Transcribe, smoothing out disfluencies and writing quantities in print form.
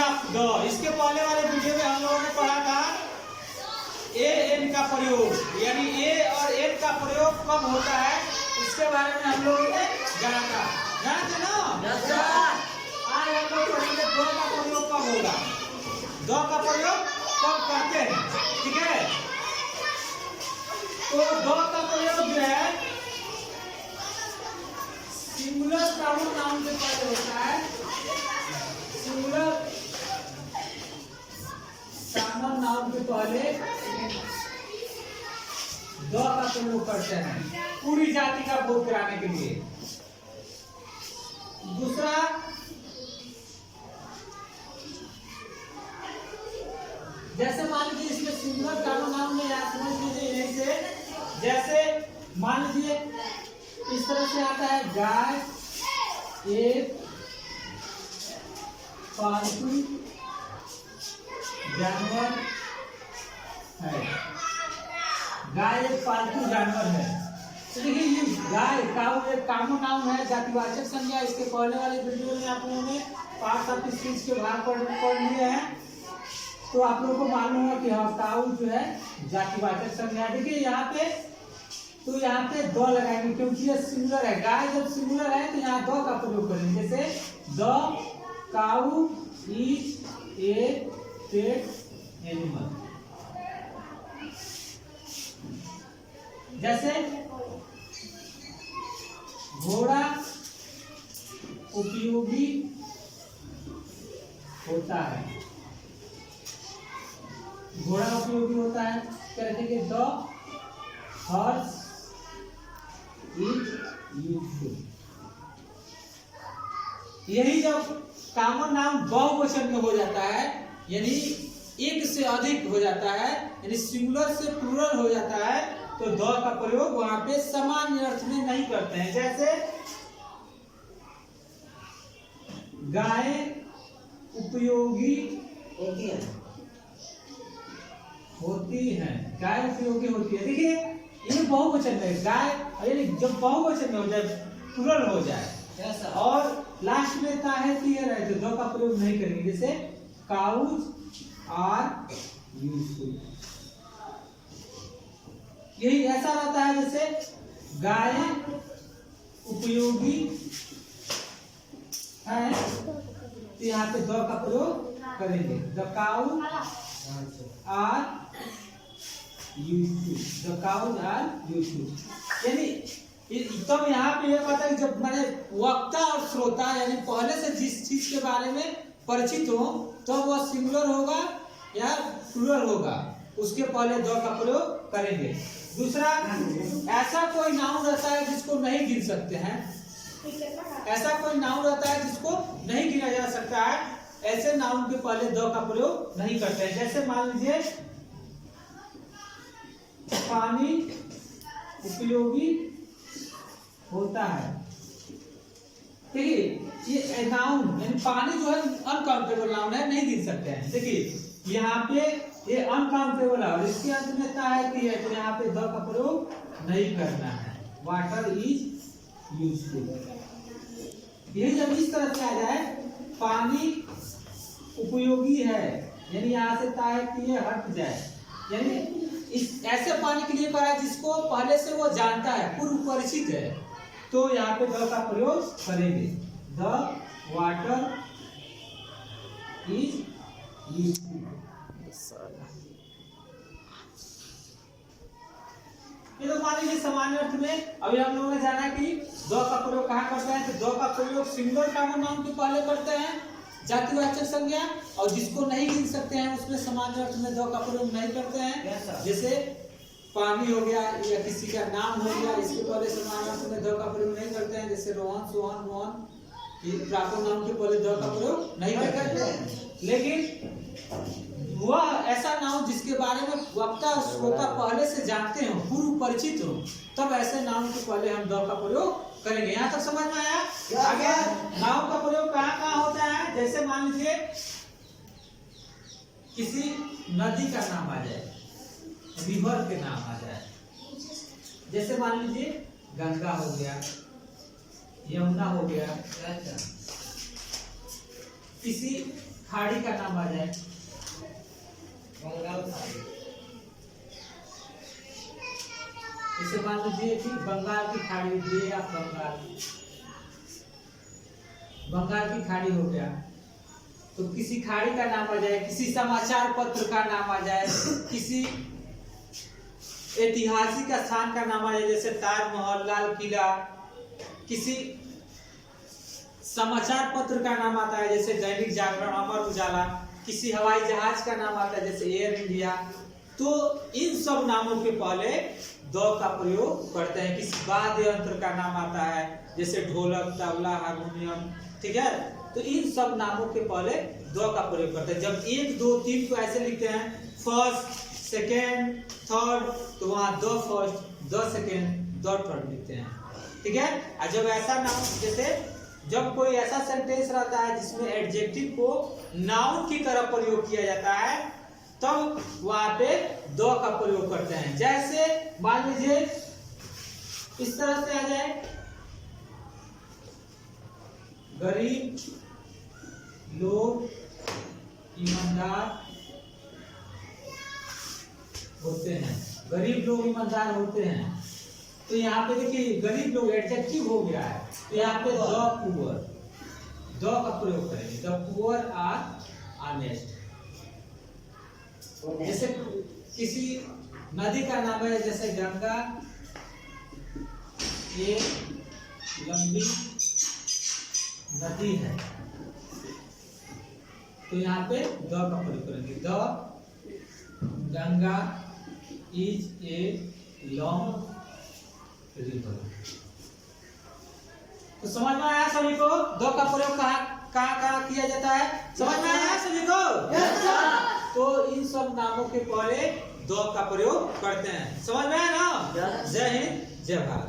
Of the. इसके पहले वाले वीडियो में हम लोगों ने पढ़ा था ए एन का प्रयोग, यानी ए और एन का प्रयोग कब होता है इसके बारे में हम लोगों ने जाना था। जानते ना? आज हम लोग पढ़ेंगे दो का प्रयोग कब होगा, दो का प्रयोग कब करते हैं। ठीक है, तो दो का प्रयोग जो है सिंगुलर प्राउन नाउन से पहले होता है। सिंगुलर कॉमन नाउन के पहले दो का प्रयोग करते हैं पूरी जाति का बोध कराने के लिए। दूसरा, जैसे मान लीजिए इसमें सिंगुलर कॉमन नाउन में याद समझ लीजिए यहीं से, जैसे मान लीजिए इस तरह से आता है गाय एक पालतू जानवर है। गाय एक पालतू जानवर है। तो देखिए ये गाय काऊ एक कॉमन नाउन है, जातिवाचक संज्ञा। इसके पहले वाले वीडियो में आप लोगों ने पार्ट्स ऑफ स्पीच के भाग पढ़ लिए हैं, तो आप लोगों को मालूम होगा कि हाँ काऊ जो है जातिवाचक संज्ञा। देखिए यहाँ पे, तो यहाँ पे दो लगाएंगे क्योंकि ये सिंगुलर है। गाय जब सिंगुलर है तो यहाँ दो का प्रयोग करेंगे। जैसे the cow is a pet animal. जैसे घोड़ा उपयोगी होता है, घोड़ा उपयोगी होता है। कहते हैं कि द हॉर्स इज यूजफुल। यही जब कॉमन नाउन बहुवचन में हो जाता है, यानी एक से अधिक हो जाता है, यानी सिंगुलर से प्लूरल हो जाता है, तो द का प्रयोग वहां पे सामान्य अर्थ में नहीं करते हैं। जैसे गाय उपयोगी होती है, गाय उपयोगी होती है। देखिए ये बहुवचन में गाय, यानी जब बहुवचन में हो जाए, प्लूरल हो जाए और लास्ट में ता है क्लियर है, तो दो का प्रयोग नहीं करेंगे। जैसे काउज आर यूजफुल, यही ऐसा रहता है। जैसे गाय उपयोगी है, तो यहाँ पे दो का प्रयोग करेंगे। The cow are useful, the cows are useful. यानी तब यहाँ पे ये पता है जब मैंने वक्ता और श्रोता यानी पहले से जिस चीज के बारे में परिचित हो तो वह सिंगुलर होगा या प्लूरल होगा, उसके पहले दो का प्रयोग करेंगे। दूसरा, ऐसा कोई नाउन रहता है जिसको नहीं गिन सकते हैं, ऐसा कोई नाउन रहता है जिसको नहीं गिना जा सकता है, ऐसे नाउन के पहले दो का प्रयोग नहीं करते हैं। जैसे मान लीजिए पानी उपयोगी होता है। देखिए ये नाउन यानी पानी जो है अनकाउंटेबल नाउन है, नहीं गिन सकते हैं। देखिए यहाँ पे ये अनकाउंटेबल है और इसके अंत में ता है कि तो यहाँ पे द का प्रयोग नहीं करना है। वाटर इज यूजफुल, ये जब इस तरह से आ जाए पानी उपयोगी है, यानी यहाँ से ता है कि ये हट जाए, यानी इस ऐसे पानी के लिए करा जिसको पहले से वो जानता है, पूर्व परिचित है, तो यहाँ पे द का प्रयोग करेंगे। The water is useful. ये तो मान लीजिए सामान्य अर्थ में अभी हम लोगों ने जाना कि दो का प्रयोग कहाँ करते हैं, तो दो का प्रयोग सिंगुलर कॉमन नाउन के पहले करते हैं, जातिवाचक संज्ञा, और जिसको नहीं गिन सकते हैं उसमें सामान्य अर्थ में दो का प्रयोग नहीं करते हैं। जैसे पानी हो गया या किसी का नाम हो गया, इसके पहले सामान्य अर्थ में दो का प्रयोग नहीं करते हैं। जैसे रोहन, सोहन, मोहन, ये प्राकृत नाम के पहले दो का प्रयोग नहीं करते हैं। लेकिन वह ऐसा नाउन जिसके बारे में वक्ता और श्रोता पहले से जानते हो, पूर्व परिचित हो, तब ऐसे नाउन के पहले हम द का प्रयोग करेंगे। यहाँ तक समझ में आया? आगे नाउन का प्रयोग कहाँ कहाँ होता है? जैसे मान लीजिए किसी नदी का नाम आ जाए, रिवर के नाम आ जाए, जैसे मान लीजिए गंगा हो गया, यमुना हो गया, किसी खाड़ी का नाम आ जाए, इसे मान लीजिए कि बंगाल की खाड़ी लीजिए आप, बंगाल की खाड़ी हो गया, तो किसी खाड़ी का नाम आ जाए, किसी समाचार पत्र का नाम आ जाए, किसी ऐतिहासिक स्थान का नाम आ जाए जैसे ताजमहल, लाल किला, किसी समाचार पत्र का नाम आता है जैसे दैनिक जागरण, अमर उजाला, किसी हवाई जहाज का नाम आता है जैसे एयर इंडिया। तो इन सब नामों के पहले द का प्रयोग करते हैं। किसी वाद्य यंत्र का नाम आता है जैसे ढोलक, तबला, हारमोनियम, ठीक है, तो इन सब नामों के पहले द का प्रयोग करते हैं। जब 1 2 3 को ऐसे लिखते हैं, फर्स्ट, सेकेंड, थर्ड, तो वहां the first, the second, the third लिखते हैं, ठीक है। और जब ऐसा नाम, जैसे जब कोई ऐसा सेंटेंस रहता है जिसमें एडजेक्टिव को नाउन की तरह प्रयोग किया जाता है, तब वहां पे द का प्रयोग करते हैं। जैसे मान लीजिए इस तरह से आ जाए, गरीब लोग ईमानदार होते हैं, गरीब लोग ईमानदार होते हैं। तो यहाँ पे देखिए गरीब लोग एडजेक्टिव हो गया है, तो यहाँ पे द पुअर, द का प्रयोग करेंगे, द पुअर आर ऑनेस्ट। जैसे किसी नदी का नाम है जैसे गंगा एक लंबी नदी है, तो यहाँ पे द का प्रयोग करेंगे, the Ganga is a long river. तो समझ में आया सभी को द का प्रयोग कहाँ किया जाता है? समझ में आया सभी को? तो इन सब नामों के पहले द का प्रयोग करते हैं। समझ में आया ना? जय हिंद, जय भारत।